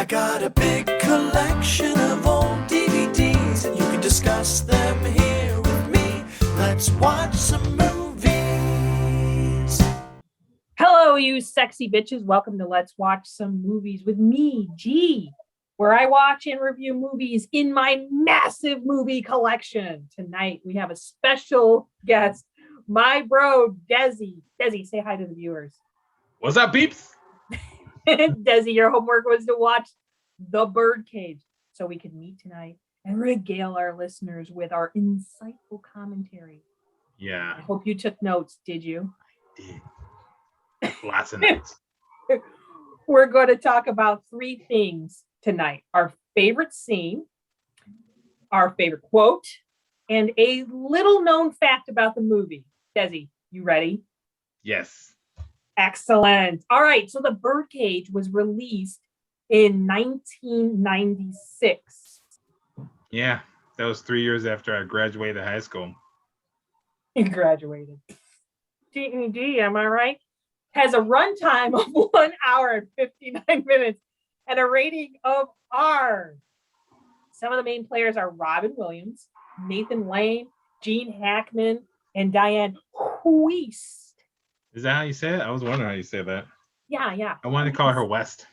I got a big collection of old DVDs. You can discuss them here with me. Let's watch some movies. Hello, you sexy bitches. Welcome to Let's Watch Some Movies with me, G, where I watch and review movies in my massive movie collection. Tonight, we have a special guest, my bro, Desi. Desi, say hi to the viewers. What's up, peeps? Desi, your homework was to watch The Birdcage so we could meet tonight and regale our listeners with our insightful commentary. Yeah. I hope you took notes, did you? I did. Lots of notes. We're going to talk about three things tonight: our favorite scene, our favorite quote, and a little known fact about the movie. Desi, you ready? Yes. Excellent. All right. So The Birdcage was released in 1996. Yeah. That was 3 years after I graduated high school. You graduated. GED, am I right? Has a runtime of 1 hour and 59 minutes and a rating of R. Some of the main players are Robin Williams, Nathan Lane, Gene Hackman, and Diane Wiest. Is that how you say it? I was wondering how you say that. Yeah. I wanted to call her West.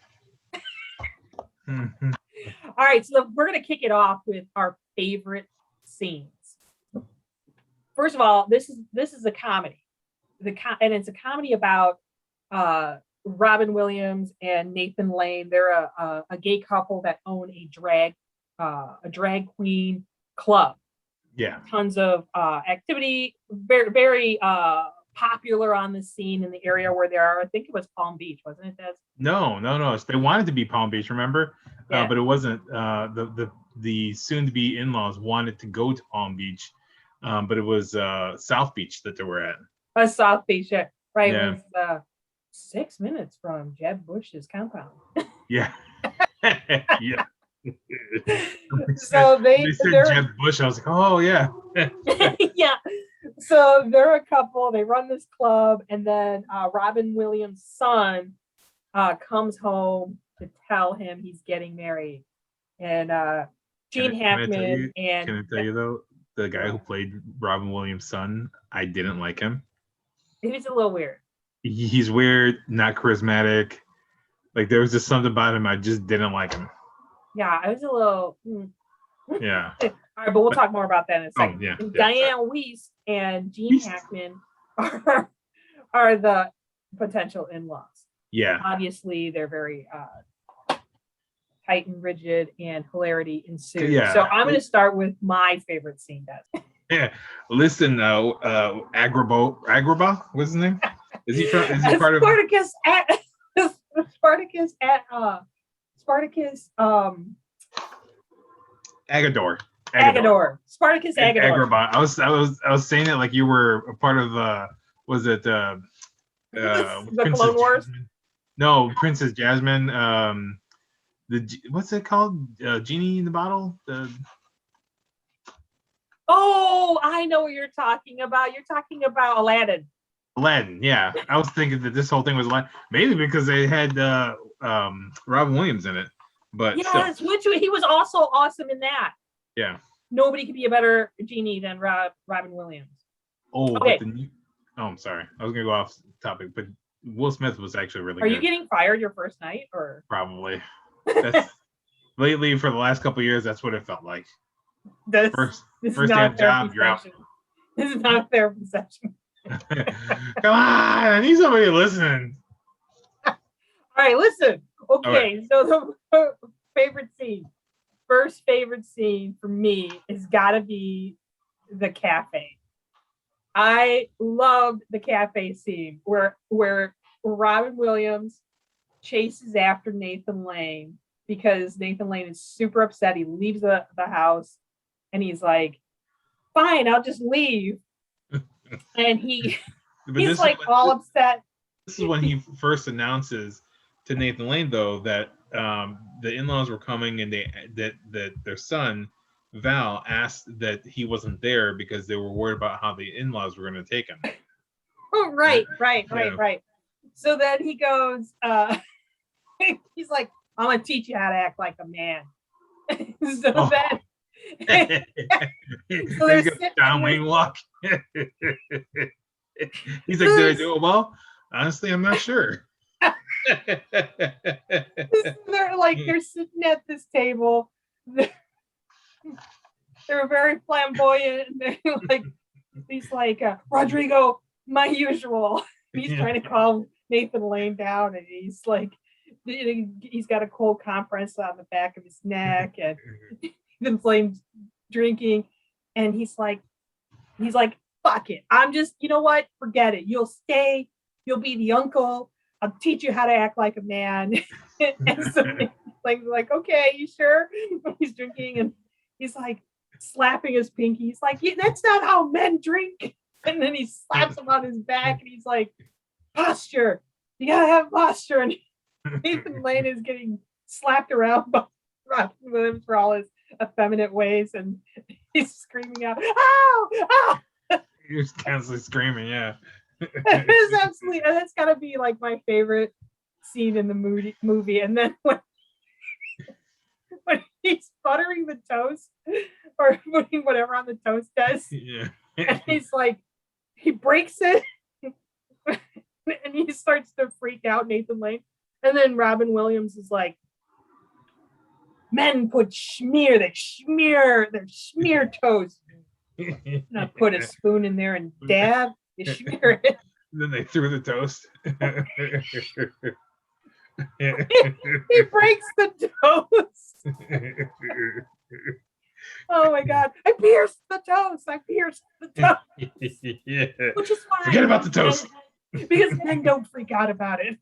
All right, so we're going to kick it off with our favorite scenes. First of all, this is a comedy. And it's a comedy about Robin Williams and Nathan Lane. They're a gay couple that own a drag queen club. Yeah. Tons of activity, very, very popular on the scene in the area where they are. I think it was Palm Beach, wasn't it, Des? No. They wanted to be Palm Beach, remember? Yeah. But it wasn't. The soon-to-be in-laws wanted to go to Palm Beach, but it was South Beach that they were at. South Beach, yeah. Right. Yeah. It was 6 minutes from Jeb Bush's compound. Yeah. Yeah. So they said Jeb Bush. I was like, oh yeah. Yeah. So they're a couple. They run this club, and then Robin Williams' son comes home to tell him he's getting married, and Gene Hackman and. Can I tell you though, the guy who played Robin Williams' son, I didn't like him. He's a little weird. He's weird, not charismatic. Like there was just something about him I just didn't like him. Yeah, I was a little. Yeah. All right, but we'll talk more about that in a second. Yeah. Diane Wiest and Gene Hackman are the potential in-laws. Yeah. Obviously, they're very tight and rigid, and hilarity ensues. Yeah. So I'm going to start with my favorite scene. Yeah. Listen, Agrabah, what's his name? Is he part of Spartacus Agador. Spartacus Agador. Agrabah. I was saying it like you were a part of was it the Princess Clone Wars? Jasmine? No, Princess Jasmine. What's it called? Genie in the Bottle? Oh, I know what you're talking about. You're talking about Aladdin. Aladdin, yeah. I was thinking that this whole thing was Aladdin. Maybe because they had Robin Williams in it. But yes, which he was also awesome in that. Yeah. Nobody could be a better genie than Robin Williams. Oh, okay. I'm sorry. I was gonna go off topic, but Will Smith was actually really good. Are you getting fired your first night, or probably? That's, lately, for the last couple of years, that's what it felt like. First day of job, you're out. This is not a therapy session. Come on, I need somebody listening. All right, listen. Okay, right. So the first favorite scene for me has got to be the cafe. I loved the cafe scene where Robin Williams chases after Nathan Lane because Nathan Lane is super upset. He leaves the house and he's like, fine, I'll just leave. And he's like all upset. This is when he first announces to Nathan Lane, though, that the in-laws were coming and that their son Val asked that he wasn't there because they were worried about how the in-laws were going to take him. Oh, right. So then he goes, he's like, I'm gonna teach you how to act like a man. So Oh. then, He's so they're got sitting John in Wayne this- walk. He's like, did I do it well? Honestly, I'm not sure. they're sitting at this table. They're very flamboyant. And they're like, he's like, Rodrigo, my usual. He's trying to calm Nathan Lane down, and he's like, he's got a cold compress on the back of his neck, and Nathan Lane's drinking, and he's like, fuck it. I'm just, you know what? Forget it. You'll stay. You'll be the uncle. I'll teach you how to act like a man. And so like, okay, you sure? He's drinking, and he's like slapping his pinky. He's like, yeah, that's not how men drink. And then he slaps him on his back, and he's like, posture. You gotta have posture. And Nathan Lane is getting slapped around by Robin Williams for all his effeminate ways, and he's screaming out, "Ow! Ow!" He was constantly screaming, yeah. It's absolutely, and that's gotta be like my favorite scene in the movie. And then when he's buttering the toast or putting whatever on the toast does, Yeah. and he's like, he breaks it, and he starts to freak out, Nathan Lane. And then Robin Williams is like, men put they smear toast. And I put a spoon in there and dab, you smear it. Then they threw the toast. He breaks the toast. Oh my God. I pierced the toast. Yeah. Which is fine. Forget about the toast. Because men don't freak out about it.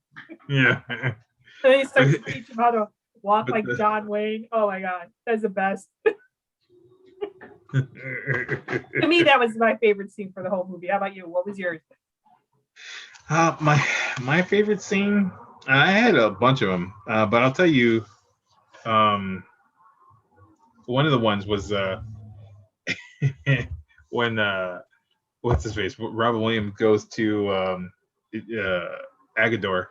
Yeah. And he starts to teach him how to walk But like John Wayne. Oh my God. That's the best. To me, that was my favorite scene for the whole movie. How about you? What was yours? My favorite scene, I had a bunch of them, but I'll tell you, one of the ones was when what's his face? Robin Williams goes to Agador.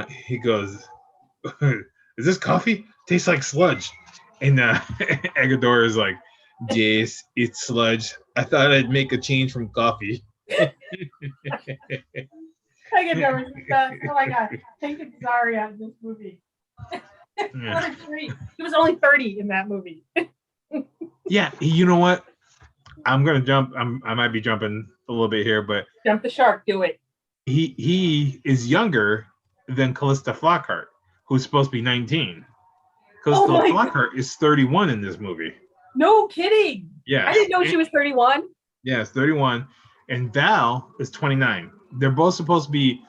He goes, "Is this coffee? Tastes like sludge." And Agador is like, "Yes, it's sludge. I thought I'd make a change from coffee." Agador is the best. Oh my God. Thank you, Zaria, in this movie. Yeah. What a treat. He was only 30 in that movie. Yeah, you know what? I'm gonna jump. I might be jumping a little bit here, but Jump the shark. Do it. he is younger than Callista Flockhart, who's supposed to be 19. Callista my Flockhart is 31 in this movie. No kidding. Yeah, I didn't know she was 31. Yeah, it's 31, and Val is 29. They're both supposed to be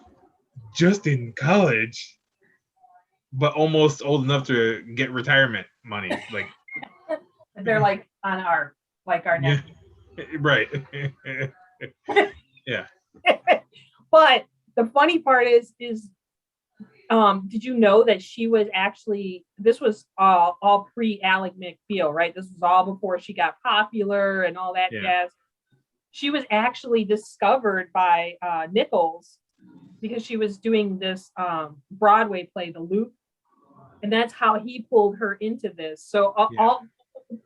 just in college, but almost old enough to get retirement money. Like They're like on our yeah, neck. right. Yeah. But the funny part is did you know that she was actually, this was all pre Alec McBeal, right? This was all before she got popular and all that jazz. She was actually discovered by Nichols because she was doing this Broadway play, The Loop, and that's how he pulled her into this. So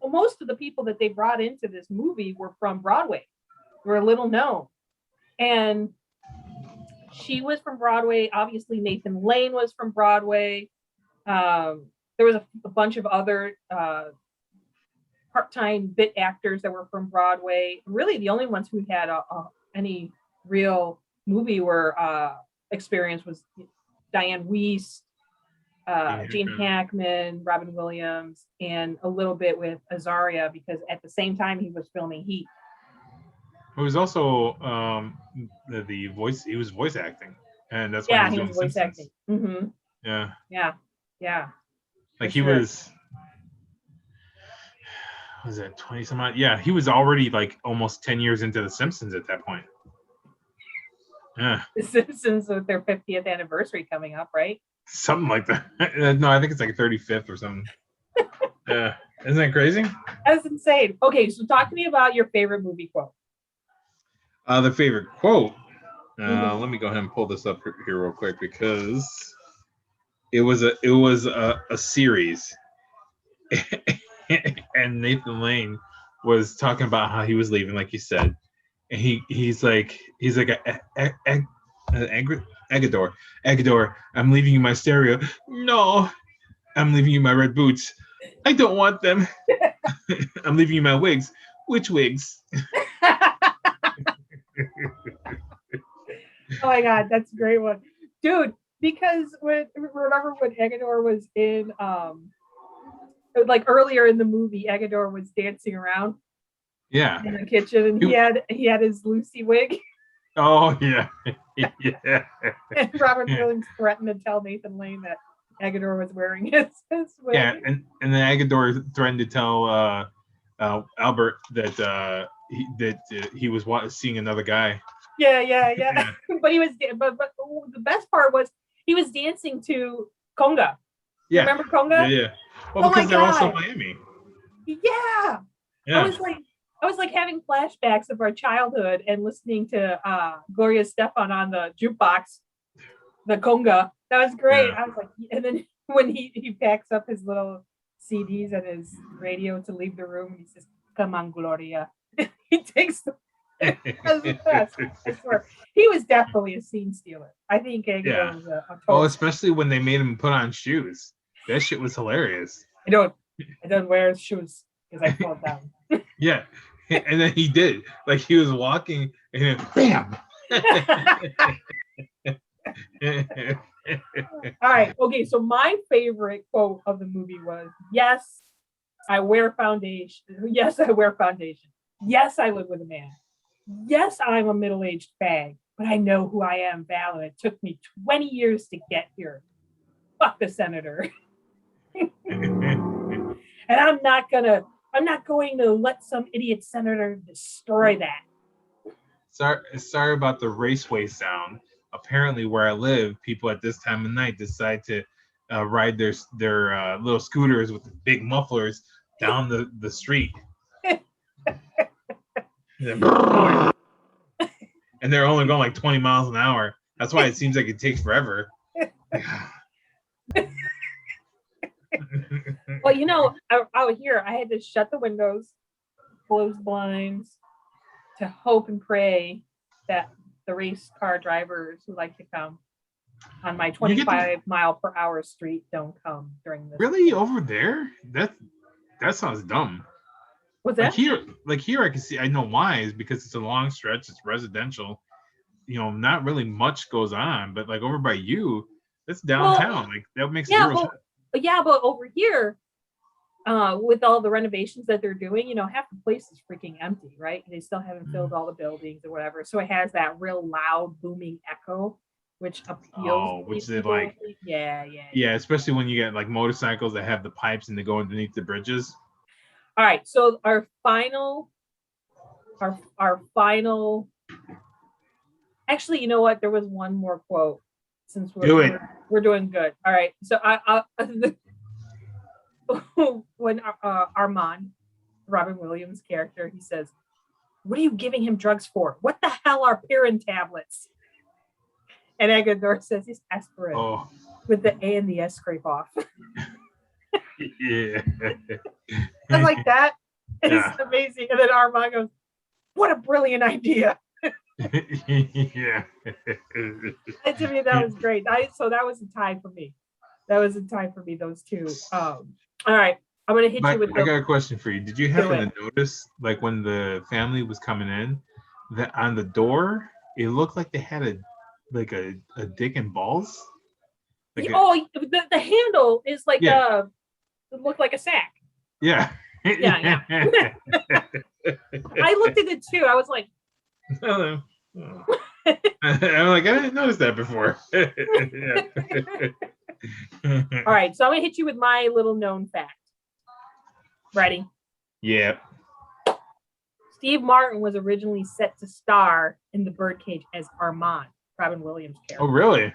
most of the people that they brought into this movie were from Broadway, were little known, and she was from Broadway. Obviously, Nathan Lane was from Broadway. There was a bunch of other part-time bit actors that were from Broadway. Really, the only ones who had any real movie experience was Diane Wiest, Gene Hackman, Robin Williams, and a little bit with Azaria, because at the same time he was filming Heat. It was also the voice. He was voice acting, and that's Yeah, why he was voice acting. Mm-hmm. Yeah. Like he was it 20 some odd? Yeah, he was already like almost 10 years into The Simpsons at that point. Yeah, The Simpsons with their 50th anniversary coming up, right? something like that. No, I think it's like 35th or something. Yeah, isn't that crazy? That's insane. Okay, so talk to me about your favorite movie quote. The favorite quote. Mhm. Let me go ahead and pull this up here real quick because it was a series, and Nathan Lane was talking about how he was leaving, like you said, and he's like Agador, I'm leaving you my stereo. No, I'm leaving you my red boots. I don't want them. I'm leaving you my wigs. Which wigs? Oh my god, that's a great one, dude. Because remember when Agador was in like earlier in the movie, Agador was dancing around Yeah. in the kitchen, and he had his Lucy wig, Oh yeah. Yeah. and Robert Williams threatened to tell Nathan Lane that Agador was wearing his wig. Yeah, and then Agador threatened to tell Albert that he was seeing another guy. Yeah. But he was, but the best part was he was dancing to conga. Yeah. Remember conga? Yeah. Well, Oh my because they're also God. Miami. Yeah. Yeah. I was like having flashbacks of our childhood and listening to Gloria Estefan on the jukebox, the conga. That was great. Yeah. I was like, and then when he packs up his little CDs and his radio to leave the room, he says, "Come on, Gloria." He takes the That's the best. I swear. He was definitely a scene stealer. I think Agador was a total. Oh, especially when they made him put on shoes. That shit was hilarious. I don't wear shoes because I fall down. Yeah. And then he did. Like he was walking and then bam. All right. Okay. So my favorite quote of the movie was, "Yes, I wear foundation. Yes, I wear foundation. Yes, I live with a man. Yes, I'm a middle-aged fag, but I know who I am, Val, and it took me 20 years to get here. Fuck the senator." And I'm not going to let some idiot senator destroy that. Sorry about the raceway sound. Apparently, where I live, people at this time of night decide to ride their little scooters with the big mufflers down the street. And they're only going like 20 miles an hour. That's why it seems like it takes forever. Well, out here, I had to shut the windows, close the blinds, to hope and pray that the race car drivers who like to come on my 25-mile-per-hour street don't come during this. Really? Over there? That sounds dumb. What's that? Like here, I can see. I know why is because it's a long stretch. It's residential. Not really much goes on. But like over by you, it's downtown. Like that makes zero sense. Yeah, but over here, with all the renovations that they're doing, half the place is freaking empty, right? They still haven't filled all the buildings or whatever. So it has that real loud, booming echo, which appeals. Oh, which they like. Yeah. Yeah, especially when you get like motorcycles that have the pipes and they go underneath the bridges. All right, so our final. Actually, you know what? There was one more quote. Since we're doing good. All right, so when Armand, Robin Williams' character, he says, "What are you giving him drugs for? What the hell are Pirin tablets?" And Agador says, "It's aspirin with the A and the S scrape off." Yeah. I was like, that is amazing. And then Armand goes, "What a brilliant idea." Yeah. And to me, that was great. So that was a tie for me. Those two. All right. I'm going to hit you with I got a question for you. Did you happen to notice, like when the family was coming in, that on the door, it looked like they had a dick and balls? The handle is like it looked like a sack. Yeah. Yeah. I looked at it too. I was like, I'm like, I didn't notice that before. All right, so I'm gonna hit you with my little known fact. Ready? Yeah. Steve Martin was originally set to star in the Birdcage as Armand, Robin Williams' character. Oh, really?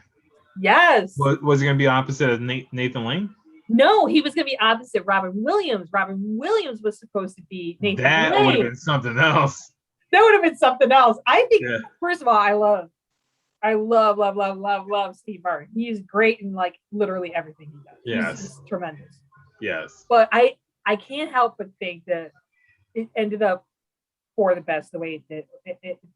Yes. Was it gonna be opposite of Nathan Lane? No, he was gonna be opposite Robin Williams. Robin Williams was supposed to be Nathan Lane. That would have been something else. That would have been something else. I think, first of all, I I love Steve Martin. He's great in like literally everything he does. Yes. He's just tremendous. Yes. But I can't help but think that it ended up for the best the way it did,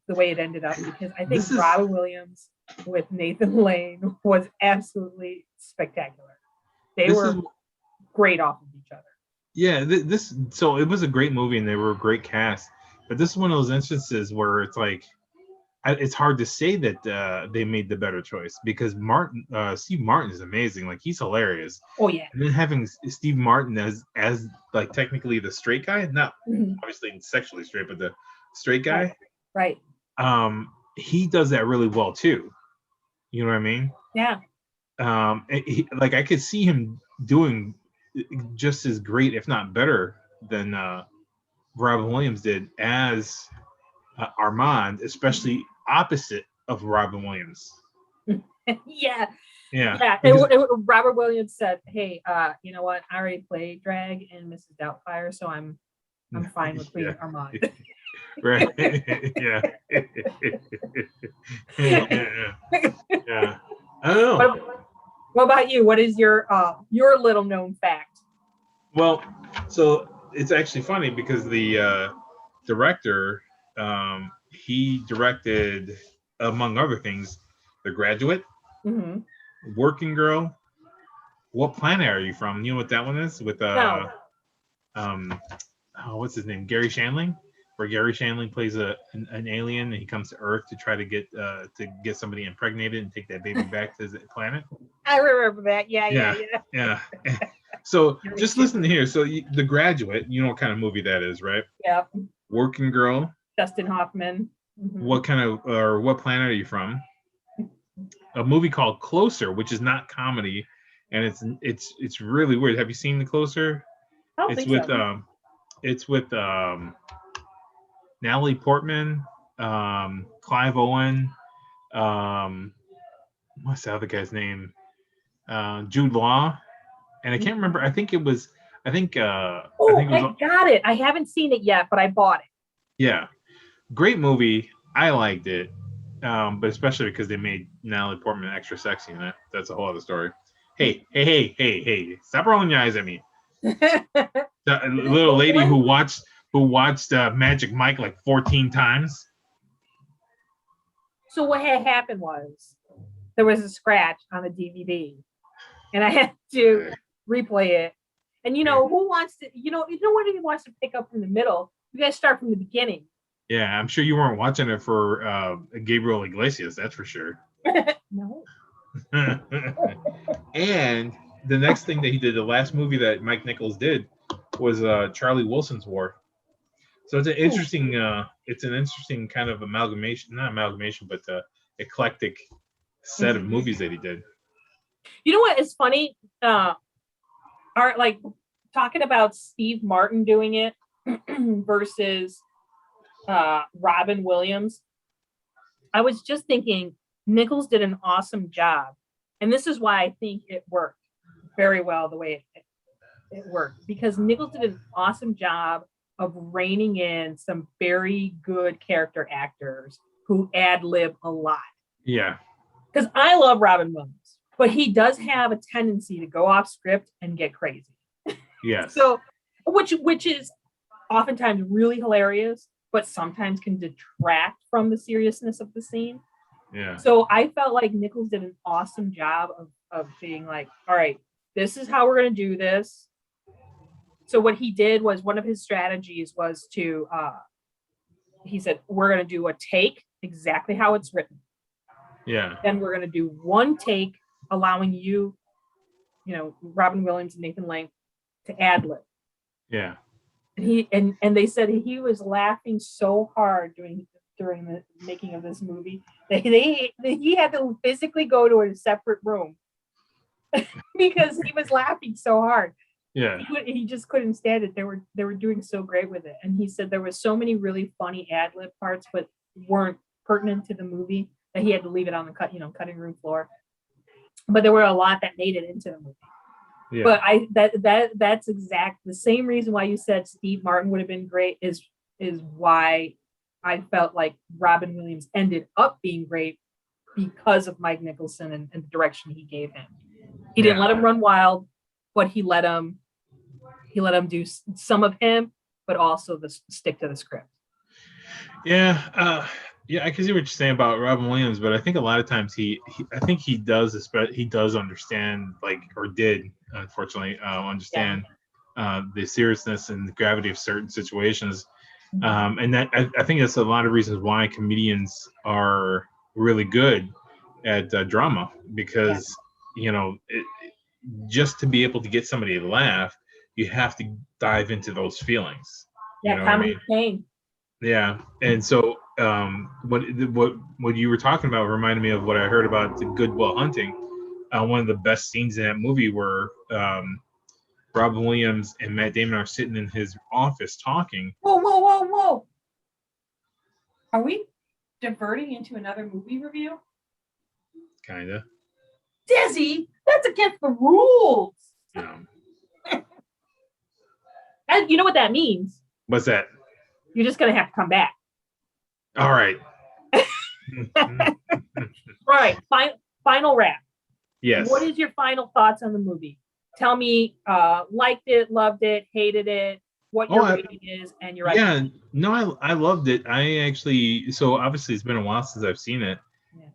the way it ended up, because I think Robin Williams with Nathan Lane was absolutely spectacular. They were great off of each other. Yeah, so it was a great movie and they were a great cast, but this is one of those instances where it's like it's hard to say that they made the better choice, because Steve Martin is amazing, like he's hilarious. Oh yeah. And then having Steve Martin as like technically the straight guy, not obviously sexually straight, but the straight guy, right? He does that really well too. You know what I mean? Yeah. Like I could see him doing just as great, if not better, than Robin Williams did as Armand, especially opposite of Robin Williams. Yeah. Because, Robert Williams said, "Hey, you know what? I already played Drag in Mrs. Doubtfire, so I'm fine with playing Armand." Right. Yeah. Yeah. I don't know. What about you? What is your little known fact? Well, so it's actually funny because the director, he directed, among other things, The Graduate, Working Girl, What Planet Are You From? You know what that one is? With what's his name? Gary Shandling, where Gary Shandling plays an alien and he comes to Earth to try to get somebody impregnated and take that baby back to the planet. I remember that. Yeah. So just listen here. So The Graduate, you know what kind of movie that is, right? Yeah. Working Girl. Dustin Hoffman. What planet are you from? A movie called Closer, which is not comedy, and it's really weird. Have you seen The Closer? It's with Natalie Portman, Clive Owen, what's the other guy's name? Jude Law, and I can't remember. I think it was. I got it. I haven't seen it yet, but I bought it. Yeah, great movie. I liked it, but especially because they made Natalie Portman extra sexy in it. That's a whole other story. Hey! Stop rolling your eyes at me. The little lady who watched Magic Mike like 14 times. So what had happened was there was a scratch on the DVD, and I had to replay it. And who wants to? Nobody wants to pick up from the middle. You guys start from the beginning. Yeah, I'm sure you weren't watching it for Gabriel Iglesias. That's for sure. No. And the next thing that he did, the last movie that Mike Nichols did, was Charlie Wilson's War. So it's an interesting, kind of eclectic set of movies that he did. You know what is funny? Talking about Steve Martin doing it versus Robin Williams. I was just thinking Nichols did an awesome job, and this is why I think it worked very well the way it worked, because Nichols did an awesome job of reining in some very good character actors who ad-lib a lot. Yeah. Because I love Robin Williams, but he does have a tendency to go off script and get crazy. Yes. So, which is oftentimes really hilarious, but sometimes can detract from the seriousness of the scene. Yeah. So I felt like Nichols did an awesome job of being like, all right, this is how we're going to do this. So what he did was, one of his strategies was to, he said, we're going to do a take exactly how it's written. Yeah. Then we're going to do one take, allowing Robin Williams and Nathan Lane to ad-lib. Yeah. And they said he was laughing so hard during the making of this movie that he had to physically go to a separate room because he was laughing so hard. Yeah. He just couldn't stand it. They were doing so great with it. And he said there was so many really funny ad-lib parts, but weren't pertinent to the movie, that he had to leave it on the cutting room floor. But there were a lot that made it into the movie. Yeah. But that's the same reason why you said Steve Martin would have been great is why I felt like Robin Williams ended up being great because of Mike Nicholson and the direction he gave him. He didn't Yeah. let him run wild, but he let him do some of him, but also stick to the script. Yeah, yeah, I can see what you're saying about Robin Williams, but I think a lot of times I think he does, he does understand, like, or did, unfortunately, understand the seriousness and the gravity of certain situations, and that I think that's a lot of reasons why comedians are really good at drama, because just to be able to get somebody to laugh, you have to dive into those feelings. You know what I comedy mean? pain. Yeah, and so what you were talking about reminded me of what I heard about the Good Will Hunting. One of the best scenes in that movie where Robin Williams and Matt Damon are sitting in his office talking. Whoa! Are we diverting into another movie review? Kinda. Desi, that's against the rules. And you know what that means? What's that? You're just gonna have to come back. All right. Right. Final wrap. Yes. What is your final thoughts on the movie? Tell me, liked it, loved it, hated it, what your rating is, and your yeah. No, I loved it. I actually, so obviously it's been a while since I've seen it.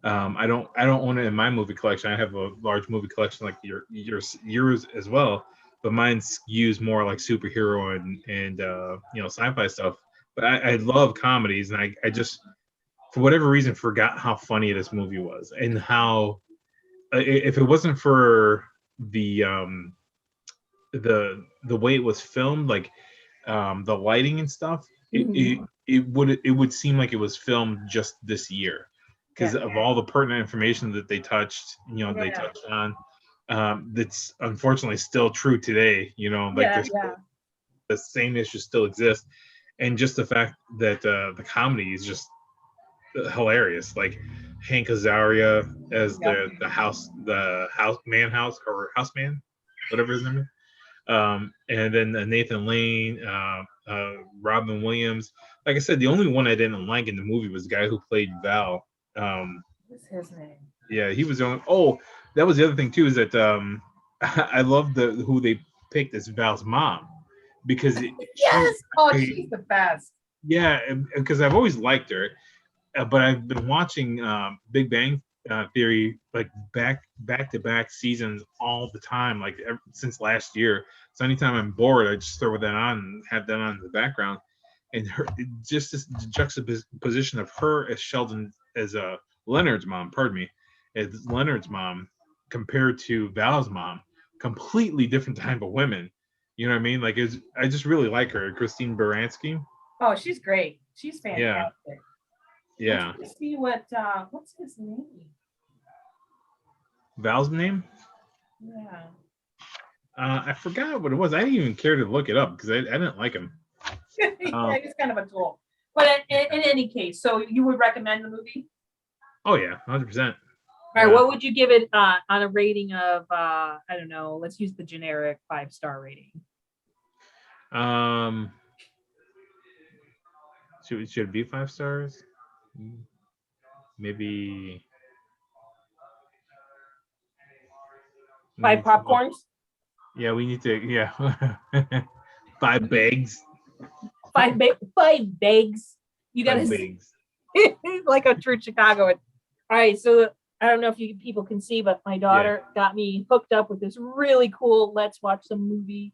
Yeah. I don't own it in my movie collection. I have a large movie collection like yours as well, but mine skews more like superhero and sci-fi stuff. But I love comedies, and I just, for whatever reason, forgot how funny this movie was, and how if it wasn't for the way it was filmed, like the lighting and stuff, it would seem like it was filmed just this year, because of all the pertinent information that they touched, they touched on. That's unfortunately still true today. The same issues still exist, and just the fact that the comedy is just hilarious. Like Hank Azaria as the houseman, whatever his name is. And then Nathan Lane, Robin Williams. Like I said, the only one I didn't like in the movie was the guy who played Val. What's his name? Yeah, he was the only. Oh, that was the other thing too, is that I love who they picked as Val's mom, because she's the best. Yeah, because I've always liked her, but I've been watching Big Bang Theory like back to back seasons all the time, like since last year. So anytime I'm bored, I just throw that on and have that on in the background. And her, just this juxtaposition of her as Sheldon, as Leonard's mom, as Leonard's mom, compared to Val's mom, completely different type of women. You know what I mean? Like, I just really like her, Christine Baranski. Oh, she's great. She's fantastic. Yeah. Let's see what's his name? Val's name? Yeah. I forgot what it was. I didn't even care to look it up because I didn't like him. He's kind of a tool. But in any case, so you would recommend the movie? Oh yeah, 100%. All right, what would you give it on a rating of I don't know, let's use the generic 5-star rating. Should it be 5 stars? Maybe 5 popcorns? Yeah, we need to. Yeah, 5 bags. 5 bags. You gotta 5 bags. like a true Chicagoan. All right, so I don't know if people can see, but my daughter got me hooked up with this really cool "Let's Watch Some Movie"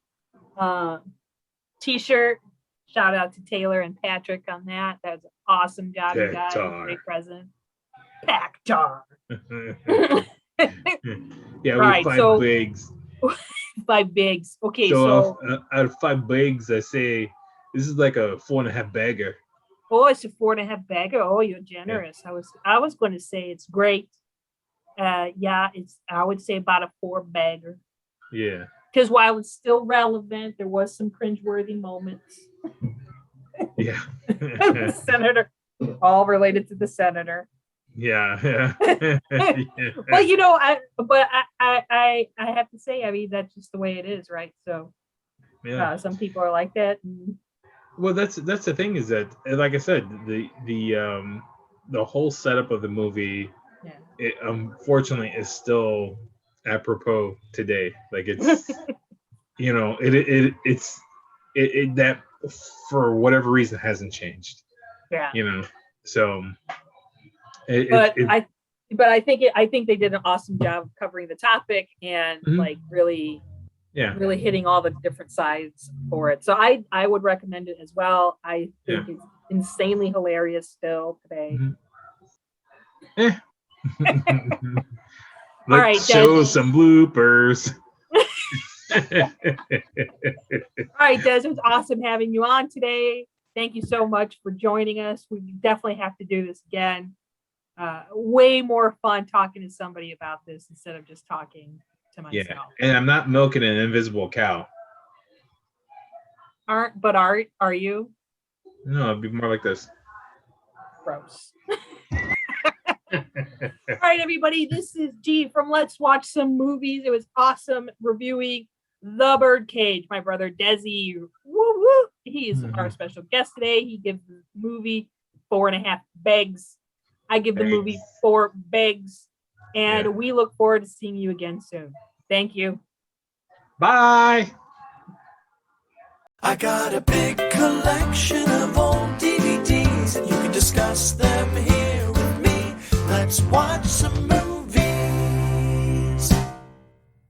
T-shirt. Shout out to Taylor and Patrick on that. That's an awesome job, you guys. Great present. Packtar. Yeah, right, 5 bags. 5 bags. Okay, so out of 5 bags, I say this is like a 4.5 bagger. Oh, it's a 4.5 bagger. Oh, you're generous. Yeah. I was going to say it's great. Yeah, I would say about a 4 bagger. Yeah. Because while it's still relevant, there was some cringeworthy moments. Yeah. The senator, all related to the senator. Yeah. Well, I have to say, I mean, that's just the way it is, right? So, some people are like that. Well, that's the thing, is that, like I said, the whole setup of the movie it unfortunately is still apropos today. Like it's it that for whatever reason hasn't changed. Yeah. So but I think they did an awesome job covering the topic and like really hitting all the different sides for it. So I would recommend it as well. I think it's insanely hilarious still today. Let's right, show Des. some bloopers. All right, Des, it was awesome having you on today. Thank you so much for joining us. We definitely have to do this again. Way more fun talking to somebody about this instead of just talking to myself. Yeah, and I'm not milking an invisible cow. Are you? No, it'd be more like this. Gross. All right, everybody. This is G from Let's Watch Some Movies. It was awesome reviewing The Birdcage. My brother Desi, woo woo. He is our special guest today. He gives the movie 4.5 begs. I give the movie 4 begs. And we look forward to seeing you again soon. Thank you. Bye. I got a big collection of old DVDs. You can discuss them.